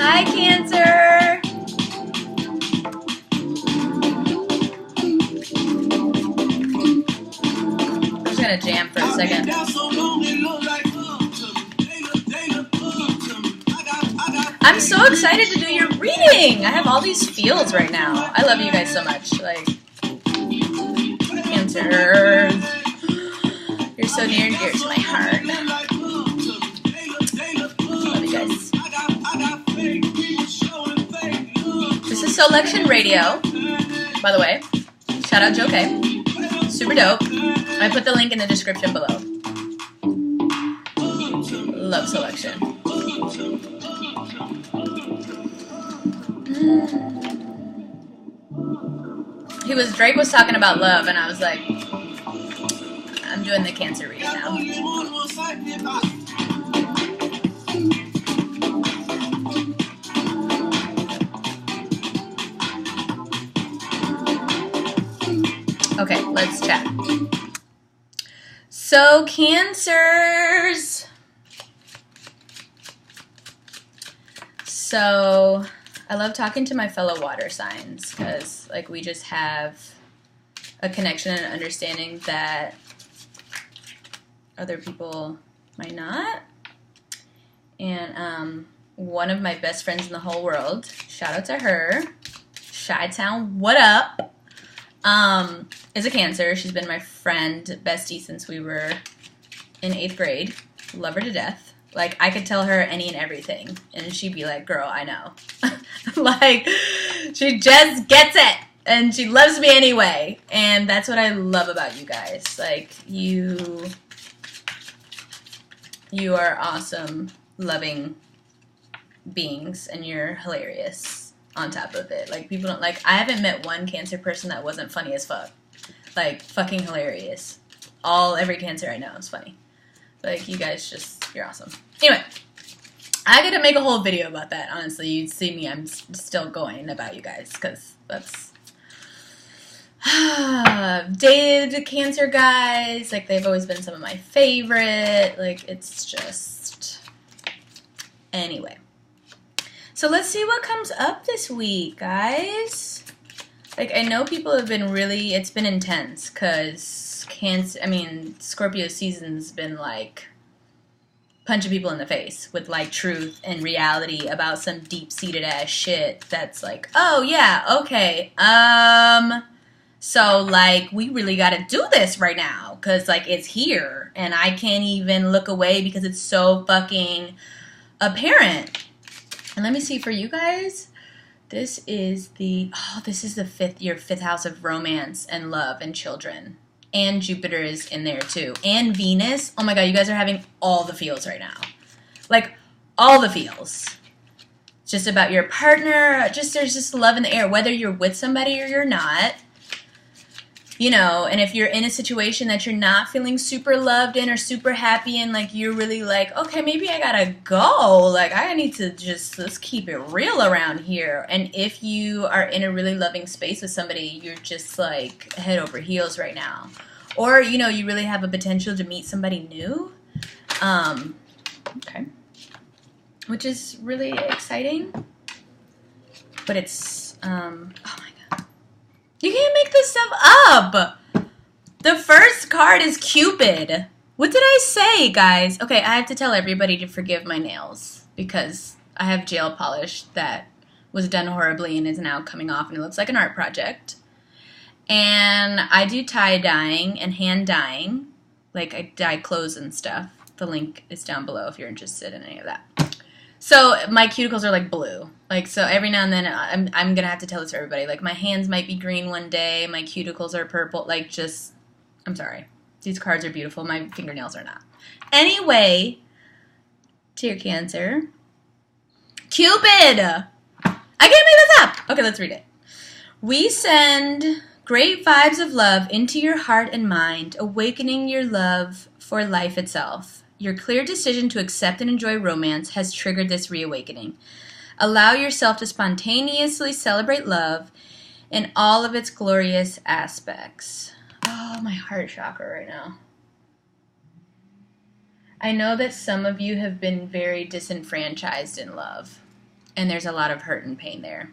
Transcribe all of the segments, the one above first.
Hi, Cancer. I'm just gonna jam for a second. I'm so excited to do your reading. I have all these fields right now. I love you guys so much. Like, Cancer, you're so near and dear to my heart. Love you guys. This is Selection Radio, by the way. Shout out Joe K. Super dope. I put the link in the description below. Love Selection. Drake was talking about love, and I was like, I'm doing the Cancer reading now. Okay, let's chat. So, Cancers. So, I love talking to my fellow water signs because, like, we just have a connection and understanding that other people might not. And one of my best friends in the whole world, shout out to her, Chi-Town, what up, is a Cancer. She's been my friend, bestie, since we were in 8th grade. Love her to death. Like, I could tell her any and everything, and she'd be like, girl, I know. Like, she just gets it, and she loves me anyway. And that's what I love about you guys. Like, you are awesome, loving beings, and you're hilarious on top of it. Like, people don't, like, I haven't met one Cancer person that wasn't funny as fuck. Like, fucking hilarious. Every Cancer I know is funny. Like, you guys you're awesome. Anyway, I gotta make a whole video about that, honestly. You'd see me, I'm still going about you guys, because that's... dated Cancer guys, like, they've always been some of my favorite. Like, it's just... Anyway. So let's see what comes up this week, guys. Like, I know people have been it's been intense, because Scorpio season's been, like, punching people in the face with, like, truth and reality about some deep-seated ass shit that's like, oh, yeah, okay, so, like, we really gotta do this right now, because, like, it's here, and I can't even look away because it's so fucking apparent. And let me see, for you guys, this is your fifth house of romance and love and children. And Jupiter is in there, too. And Venus. Oh, my God. You guys are having all the feels right now. Like, all the feels. It's just about your partner. There's just love in the air. Whether you're with somebody or you're not. You know, and if you're in a situation that you're not feeling super loved in or super happy in, like, you're really like, okay, maybe I gotta go. Like, I need to let's keep it real around here. And if you are in a really loving space with somebody, you're just, like, head over heels right now. Or, you know, you really have a potential to meet somebody new. Okay. Which is really exciting. But it's, oh my God. You can't make this stuff up. The first card is Cupid. What did I say, guys? Okay, I have to tell everybody to forgive my nails because I have gel polish that was done horribly and is now coming off and it looks like an art project. And I do tie-dyeing and hand dyeing. Like, I dye clothes and stuff. The link is down below if you're interested in any of that. So my cuticles are like blue. Like, so every now and then I'm going to have to tell this to everybody. Like, my hands might be green one day. My cuticles are purple. Like, just, I'm sorry. These cards are beautiful. My fingernails are not. Anyway, dear Cancer. Cupid! I can't make this up! Okay, let's read it. We send great vibes of love into your heart and mind, awakening your love for life itself. Your clear decision to accept and enjoy romance has triggered this reawakening. Allow yourself to spontaneously celebrate love in all of its glorious aspects. Oh, my heart chakra right now. I know that some of you have been very disenfranchised in love. And there's a lot of hurt and pain there.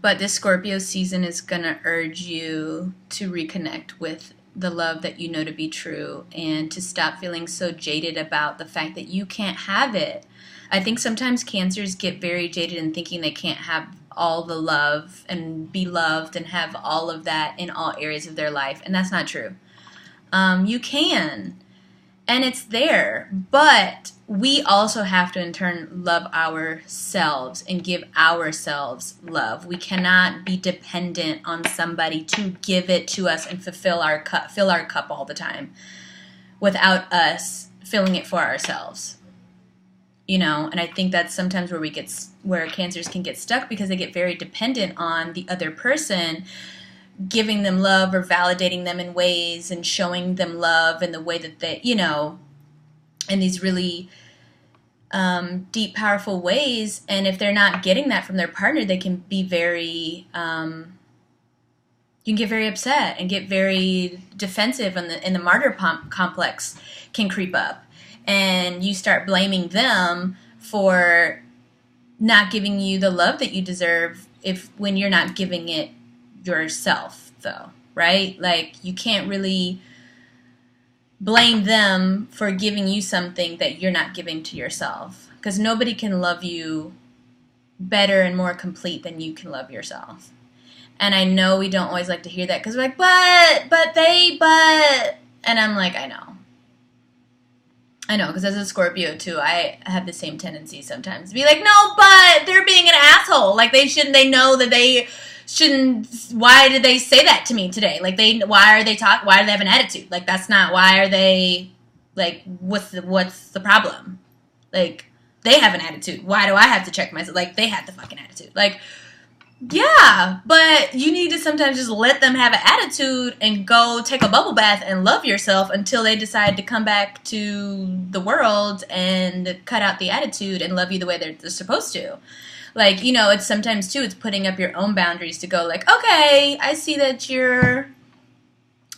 But this Scorpio season is going to urge you to reconnect with the love that you know to be true and to stop feeling so jaded about the fact that you can't have it. I think sometimes Cancers get very jaded in thinking they can't have all the love and be loved and have all of that in all areas of their life. And that's not true. You can. And it's there. But we also have to, in turn, love ourselves and give ourselves love. We cannot be dependent on somebody to give it to us and fill our cup all the time without us filling it for ourselves. You know, and I think that's sometimes where Cancers can get stuck, because they get very dependent on the other person giving them love or validating them in ways and showing them love in the way that they, you know, in these really deep, powerful ways. And if they're not getting that from their partner, they can be very, you can get very upset and get very defensive, and the martyr complex can creep up. And you start blaming them for not giving you the love that you deserve when you're not giving it yourself, though, right? Like, you can't really blame them for giving you something that you're not giving to yourself, because nobody can love you better and more complete than you can love yourself. And I know we don't always like to hear that, because we're like, but, and I'm like, I know, because as a Scorpio too, I have the same tendency sometimes to be like, no, but they're being an asshole. Like, they know that they shouldn't. Why did they say that to me today? Like, why do they have an attitude? Like, that's not, why are they, like, what's the problem? Like, they have an attitude. Why do I have to check myself? Like, they had the fucking attitude. Like, yeah, but you need to sometimes just let them have an attitude and go take a bubble bath and love yourself until they decide to come back to the world and cut out the attitude and love you the way they're supposed to. Like, you know, it's sometimes too, it's putting up your own boundaries to go like, okay, I see that you're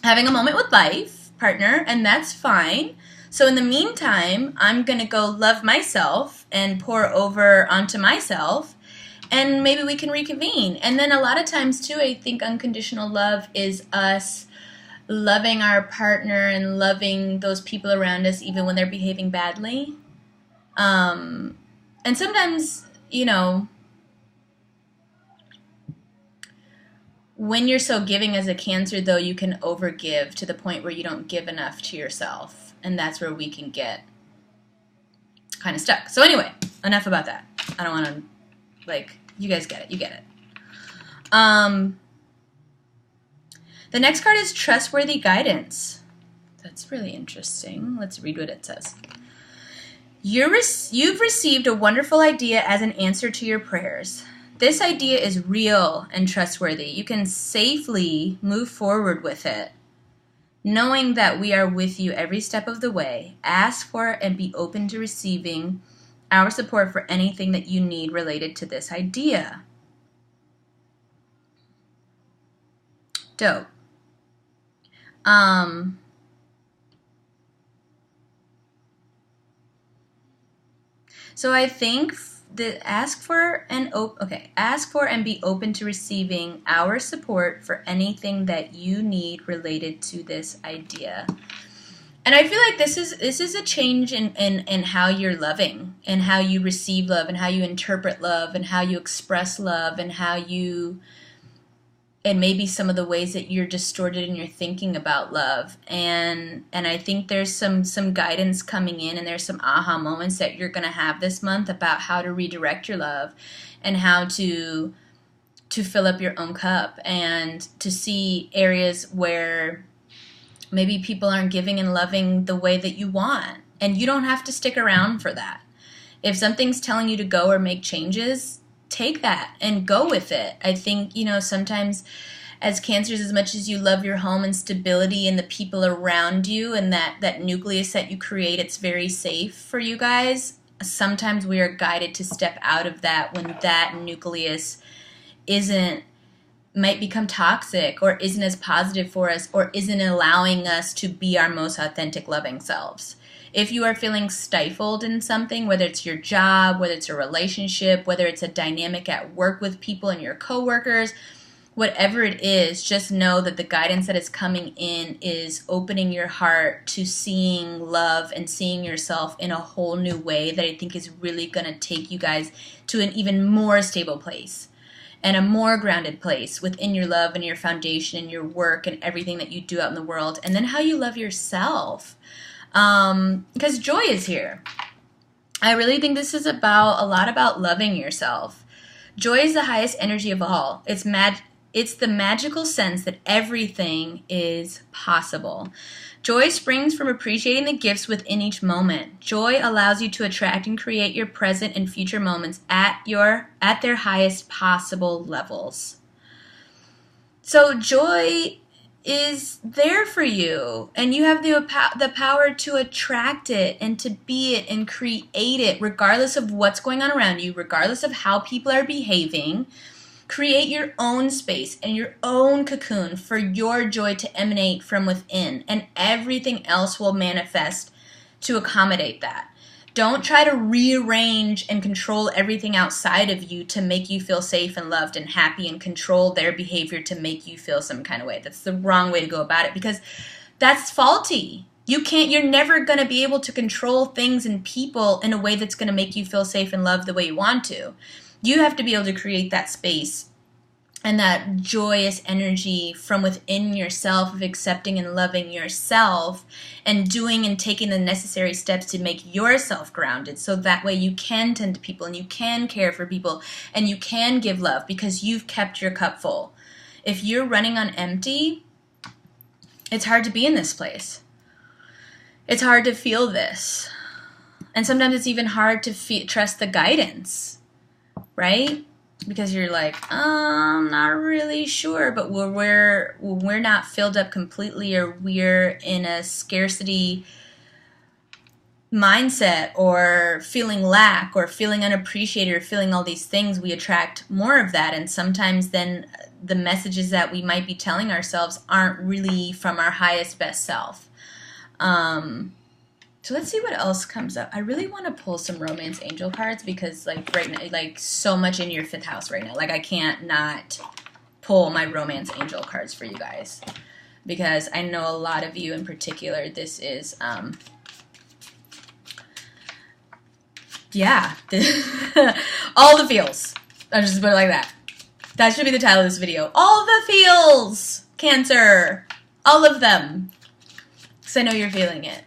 having a moment with life, partner, and that's fine. So in the meantime, I'm going to go love myself and pour over onto myself. And maybe we can reconvene. And then a lot of times, too, I think unconditional love is us loving our partner and loving those people around us even when they're behaving badly. And sometimes, you know, when you're so giving as a Cancer, though, you can overgive to the point where you don't give enough to yourself. And that's where we can get kind of stuck. So anyway, enough about that. I don't want to... Like, you guys get it. You get it. The next card is Trustworthy Guidance. That's really interesting. Let's read what it says. You've received a wonderful idea as an answer to your prayers. This idea is real and trustworthy. You can safely move forward with it, knowing that we are with you every step of the way. Ask for and be open to receiving our support for anything that you need related to this idea. Dope. So I think that ask for and be open to receiving our support for anything that you need related to this idea. And I feel like this is a change in how you're loving and how you receive love and how you interpret love and how you express love and and maybe some of the ways that you're distorted in your thinking about love. And I think there's some guidance coming in, and there's some aha moments that you're going to have this month about how to redirect your love and how to fill up your own cup and to see areas where maybe people aren't giving and loving the way that you want. And you don't have to stick around for that. If something's telling you to go or make changes, take that and go with it. I think, you know, sometimes as Cancers, as much as you love your home and stability and the people around you and that nucleus that you create, it's very safe for you guys. Sometimes we are guided to step out of that when that nucleus might become toxic or isn't as positive for us or isn't allowing us to be our most authentic, loving selves. If you are feeling stifled in something, whether it's your job, whether it's a relationship, whether it's a dynamic at work with people and your coworkers, whatever it is, just know that the guidance that is coming in is opening your heart to seeing love and seeing yourself in a whole new way that I think is really going to take you guys to an even more stable place and a more grounded place within your love and your foundation and your work and everything that you do out in the world. And then how you love yourself. Because joy is here. I really think this is a lot about loving yourself. Joy is the highest energy of all. It's the magical sense that everything is possible. Joy springs from appreciating the gifts within each moment. Joy allows you to attract and create your present and future moments at their highest possible levels. So joy is there for you, and you have the power to attract it and to be it and create it regardless of what's going on around you, regardless of how people are behaving. Create your own space and your own cocoon for your joy to emanate from within, and everything else will manifest to accommodate that. Don't try to rearrange and control everything outside of you to make you feel safe and loved and happy and control their behavior to make you feel some kind of way. That's the wrong way to go about it, because that's faulty. You're never going to be able to control things and people in a way that's going to make you feel safe and loved the way you want to. You have to be able to create that space and that joyous energy from within yourself of accepting and loving yourself and doing and taking the necessary steps to make yourself grounded, so that way you can tend to people and you can care for people and you can give love because you've kept your cup full. If you're running on empty, it's hard to be in this place. It's hard to feel this. And sometimes it's even hard to trust the guidance. Right? Because you're like, I'm not really sure, but we're not filled up completely, or we're in a scarcity mindset, or feeling lack, or feeling unappreciated, or feeling all these things, we attract more of that. And sometimes then the messages that we might be telling ourselves aren't really from our highest best self. So let's see what else comes up. I really want to pull some romance angel cards because right now, so much in your 5th house right now. I can't not pull my romance angel cards for you guys, because I know a lot of you in particular, this is, yeah, all the feels. I'll just put it like that. That should be the title of this video. All the feels, Cancer. All of them. Because I know you're feeling it.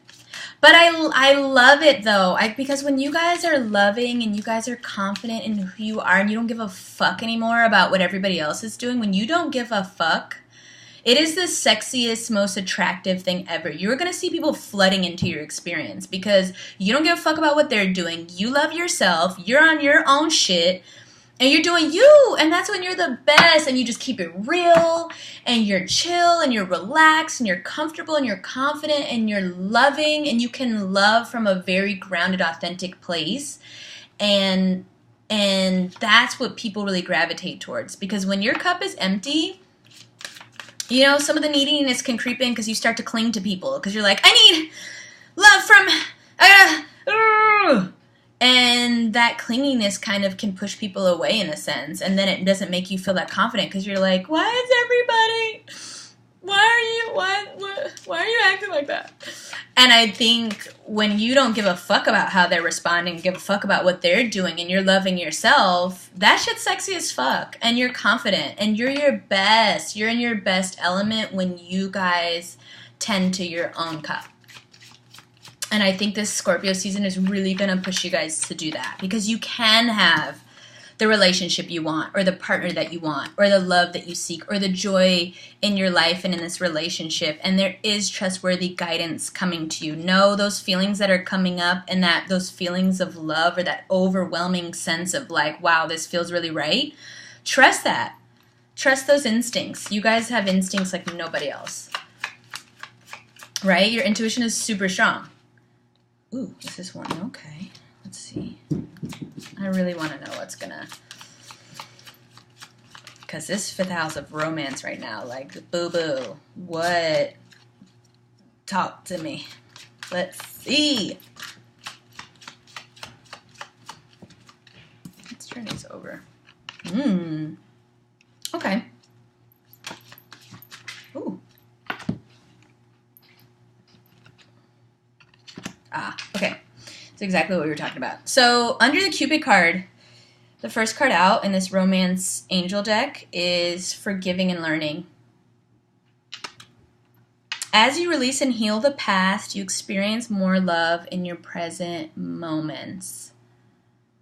But I love it, though, because when you guys are loving and you guys are confident in who you are and you don't give a fuck anymore about what everybody else is doing, when you don't give a fuck, it is the sexiest, most attractive thing ever. You're going to see people flooding into your experience because you don't give a fuck about what they're doing. You love yourself. You're on your own shit. And you're doing you, and that's when you're the best, and you just keep it real, and you're chill, and you're relaxed, and you're comfortable, and you're confident, and you're loving, and you can love from a very grounded, authentic place, and that's what people really gravitate towards, because when your cup is empty, you know, some of the neediness can creep in because you start to cling to people, because you're like, I need love from, and that clinginess kind of can push people away in a sense, and then it doesn't make you feel that confident because you're like, why are you acting like that? And I think when you don't give a fuck about how they're responding, give a fuck about what they're doing, and you're loving yourself, that shit's sexy as fuck, and you're confident, and you're your best. You're in your best element when you guys tend to your own cup. And I think this Scorpio season is really going to push you guys to do that, because you can have the relationship you want, or the partner that you want, or the love that you seek, or the joy in your life and in this relationship. And there is trustworthy guidance coming to you. Know those feelings that are coming up, and that those feelings of love, or that overwhelming sense of like, wow, this feels really right. Trust that. Trust those instincts. You guys have instincts like nobody else. Right? Your intuition is super strong. Ooh, is this one? Okay. Let's see. I really want to know what's gonna... Because this 5th house of romance right now, like, boo-boo. What? Talk to me. Let's see. Let's turn these over. Okay. Ooh. Okay. That's exactly what we were talking about. So under the Cupid card, the first card out in this romance angel deck is forgiving and learning. As you release and heal the past, you experience more love in your present moments.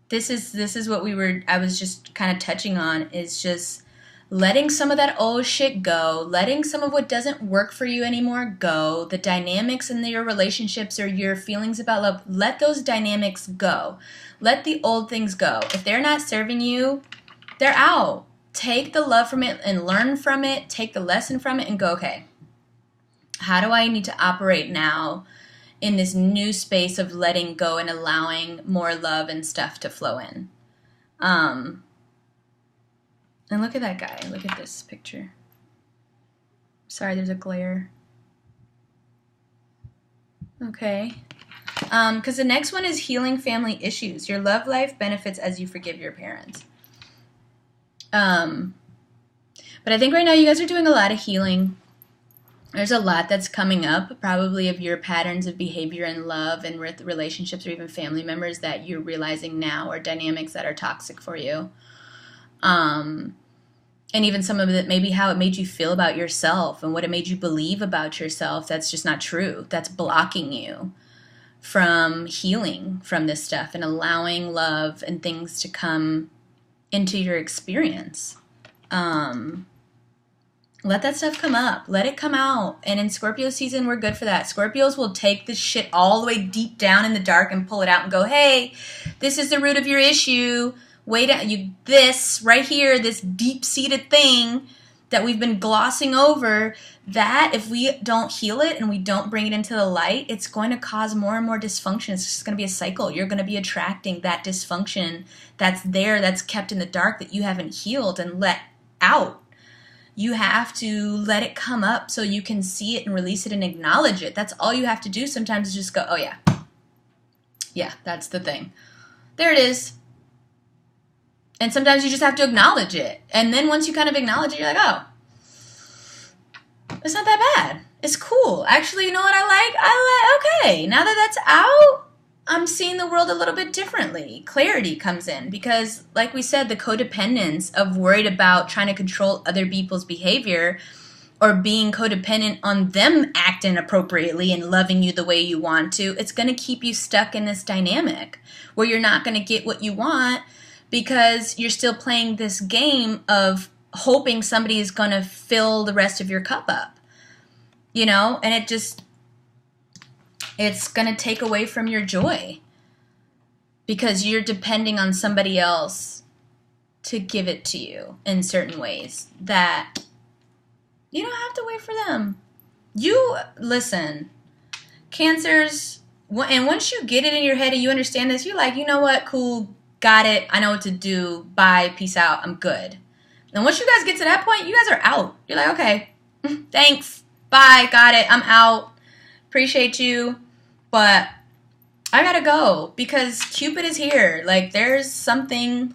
This is what I was just kind of touching on, is just letting some of that old shit go, letting some of what doesn't work for you anymore go, the dynamics in your relationships or your feelings about love, let those dynamics go. Let the old things go. If they're not serving you, they're out. Take the love from it and learn from it, take the lesson from it and go, okay, how do I need to operate now in this new space of letting go and allowing more love and stuff to flow in? And look at that guy. Look at this picture. Sorry, there's a glare. Okay. Because the next one is healing family issues. Your love life benefits as you forgive your parents. But I think right now you guys are doing a lot of healing. There's a lot that's coming up, probably of your patterns of behavior and love and with relationships or even family members that you're realizing now, or dynamics that are toxic for you. And even some of it, maybe how it made you feel about yourself and what it made you believe about yourself. That's just not true. That's blocking you from healing from this stuff and allowing love and things to come into your experience. Let that stuff come up. Let it come out. And in Scorpio season, we're good for that. Scorpios will take this shit all the way deep down in the dark and pull it out and go, hey, this is the root of your issue. Wait, this right here, this deep-seated thing that we've been glossing over, that if we don't heal it and we don't bring it into the light, it's going to cause more and more dysfunction. It's just going to be a cycle. You're going to be attracting that dysfunction that's there, that's kept in the dark, that you haven't healed and let out. You have to let it come up so you can see it and release it and acknowledge it. That's all you have to do sometimes, is just go, oh yeah. Yeah, that's the thing. There it is. And sometimes you just have to acknowledge it. And then once you kind of acknowledge it, you're like, oh, it's not that bad. It's cool. Actually, you know what I like? Okay, now that that's out, I'm seeing the world a little bit differently. Clarity comes in because, like we said, the codependence of worried about trying to control other people's behavior or being codependent on them acting appropriately and loving you the way you want to, it's going to keep you stuck in this dynamic where you're not going to get what you want because you're still playing this game of hoping somebody is going to fill the rest of your cup up, you know, and it's going to take away from your joy because you're depending on somebody else to give it to you in certain ways that you don't have to wait for them. You, listen, Cancers, and once you get it in your head and you understand this, you're like, you know what, cool, got it, I know what to do, bye, peace out, I'm good. And once you guys get to that point, you guys are out. You're like, okay, thanks, bye, got it, I'm out, appreciate you, but I gotta go because Cupid is here. Like, there's something,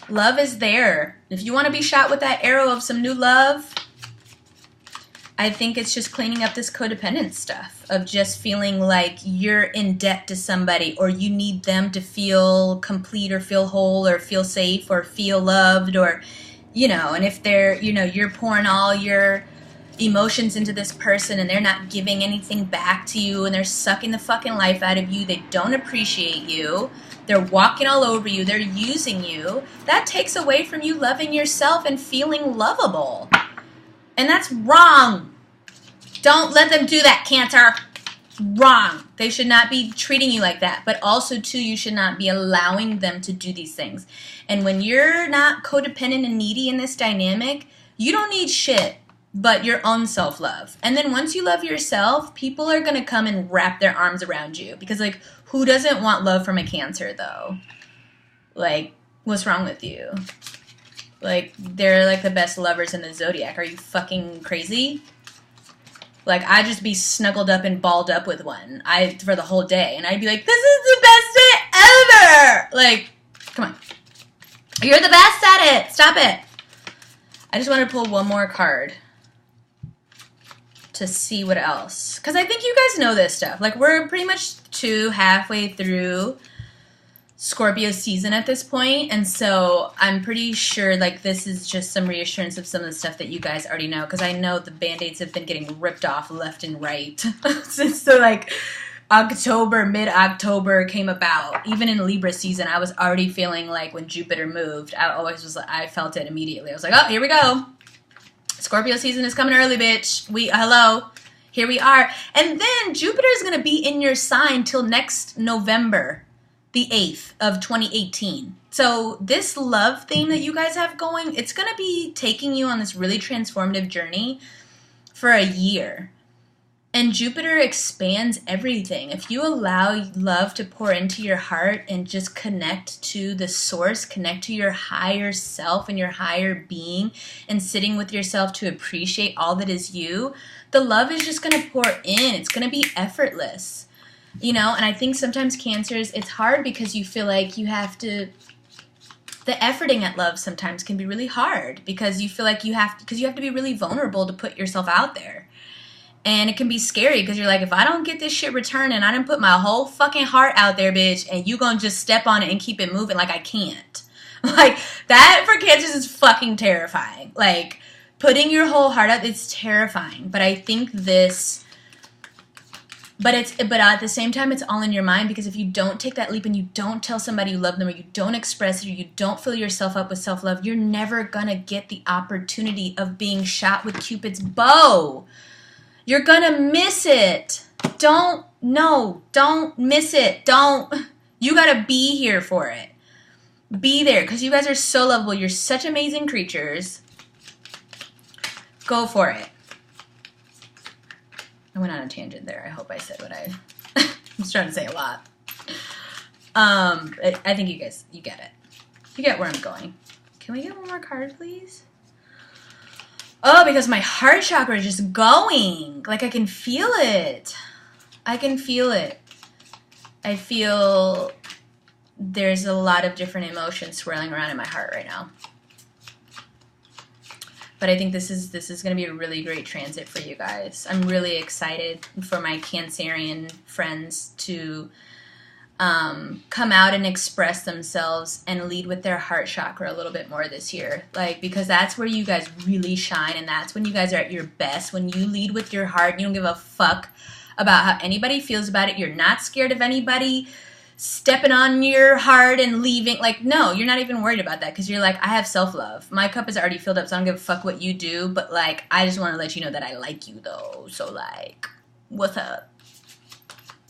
love is there. If you want to be shot with that arrow of some new love, I think it's just cleaning up this codependent stuff of just feeling like you're in debt to somebody or you need them to feel complete or feel whole or feel safe or feel loved or, you know, and if they're, you know, you're pouring all your emotions into this person and they're not giving anything back to you and they're sucking the fucking life out of you, they don't appreciate you, they're walking all over you, they're using you, that takes away from you loving yourself and feeling lovable. And that's wrong. Don't let them do that, Cancer. Wrong. They should not be treating you like that. But also, too, you should not be allowing them to do these things. And when you're not codependent and needy in this dynamic, you don't need shit but your own self-love. And then once you love yourself, people are going to come and wrap their arms around you. Because, like, who doesn't want love from a Cancer, though? Like, what's wrong with you? Like, they're, like, the best lovers in the zodiac. Are you fucking crazy? Like, I'd just be snuggled up and balled up with one for the whole day. And I'd be like, this is the best day ever! Like, come on. You're the best at it! Stop it! I just want to pull one more card to see what else. Because I think you guys know this stuff. Like, we're pretty much halfway through Scorpio season at this point, and so I'm pretty sure like this is just some reassurance of some of the stuff that you guys already know, because I know the band-aids have been getting ripped off left and right since the like mid-October came about. Even in Libra season, I was already feeling like when Jupiter moved, I felt it immediately. I was like, oh, here we go. Scorpio season is coming early, bitch. Hello. Here we are. And then Jupiter is going to be in your sign till next November the 8th of 2018. So this love thing that you guys have going, it's going to be taking you on this really transformative journey for a year. And Jupiter expands everything. If you allow love to pour into your heart and just connect to the source, connect to your higher self and your higher being, and sitting with yourself to appreciate all that is you, the love is just going to pour in. It's going to be effortless. You know, and I think sometimes Cancers, it's hard because you feel like you have to, the efforting at love sometimes can be really hard because you feel like you have to be really vulnerable to put yourself out there. And it can be scary because you're like, if I don't get this shit returned and I didn't put my whole fucking heart out there, bitch, and you gonna just step on it and keep it moving, like I can't. Like, that for Cancers is fucking terrifying. Like, putting your whole heart out, it's terrifying. But I think But at the same time, it's all in your mind, because if you don't take that leap and you don't tell somebody you love them, or you don't express it, or you don't fill yourself up with self-love, you're never gonna get the opportunity of being shot with Cupid's bow. You're gonna miss it. Don't miss it. You gotta be here for it. Be there, because you guys are so lovable. You're such amazing creatures. Go for it. I went on a tangent there. I hope I said what I was trying to say a lot. I think you guys, you get it. You get where I'm going. Can we get one more card, please? Oh, because my heart chakra is just going. Like, I can feel it. I can feel it. I feel there's a lot of different emotions swirling around in my heart right now. But I think this is going to be a really great transit for you guys. I'm really excited for my Cancerian friends to come out and express themselves and lead with their heart chakra a little bit more this year. Like, because that's where you guys really shine, and that's when you guys are at your best. When you lead with your heart, you don't give a fuck about how anybody feels about it. You're not scared of anybody stepping on your heart and leaving. Like, no, you're not even worried about that, because you're like, I have self-love. My cup is already filled up, so I don't give a fuck what you do, but like, I just want to let you know that I like you though. So like, what's up?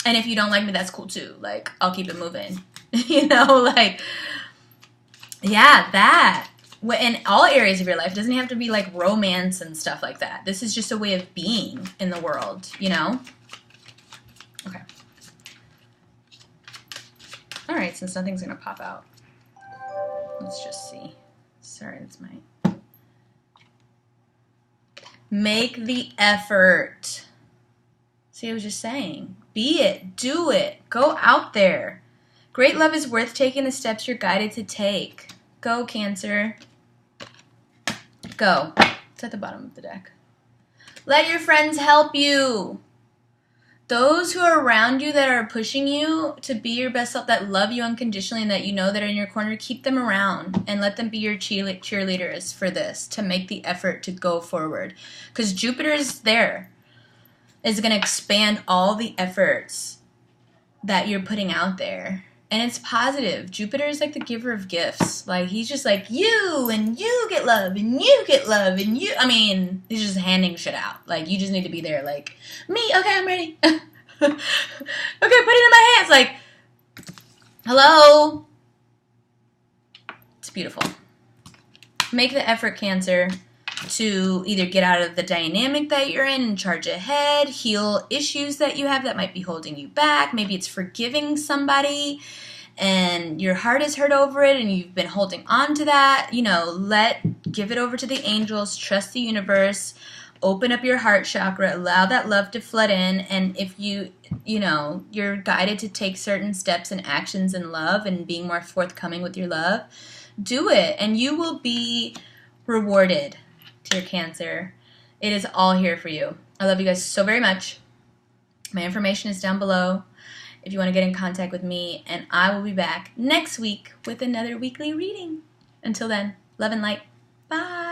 And if you don't like me, that's cool too. Like, I'll keep it moving. You know, like, yeah, that. In all areas of your life, it doesn't have to be like romance and stuff like that. This is just a way of being in the world, you know? Okay. All right, since nothing's going to pop out, let's just see. Sorry, that's my... Make the effort. See, I was just saying. Be it. Do it. Go out there. Great love is worth taking the steps you're guided to take. Go, Cancer. Go. It's at the bottom of the deck. Let your friends help you. Those who are around you that are pushing you to be your best self, that love you unconditionally and that you know that are in your corner, keep them around and let them be your cheerleaders for this, to make the effort to go forward. Because Jupiter is there. Is going to expand all the efforts that you're putting out there. And it's positive. Jupiter is like the giver of gifts. Like, he's just like, you, and you get love, and you get love, and you, I mean, he's just handing shit out. Like, you just need to be there, like, me, okay, I'm ready. Okay, put it in my hands. Like, hello. It's beautiful. Make the effort, Cancer, to either get out of the dynamic that you're in and charge ahead, heal issues that you have that might be holding you back. Maybe it's forgiving somebody and your heart is hurt over it and you've been holding on to that. You know, give it over to the angels, trust the universe. open up your heart chakra, allow that love to flood in, and if you're guided to take certain steps and actions in love and being more forthcoming with your love, do it, and you will be rewarded, dear Cancer. It is all here for you. I love you guys so very much. My information is down below if you want to get in contact with me, and I will be back next week with another weekly reading. Until then, love and light. Bye.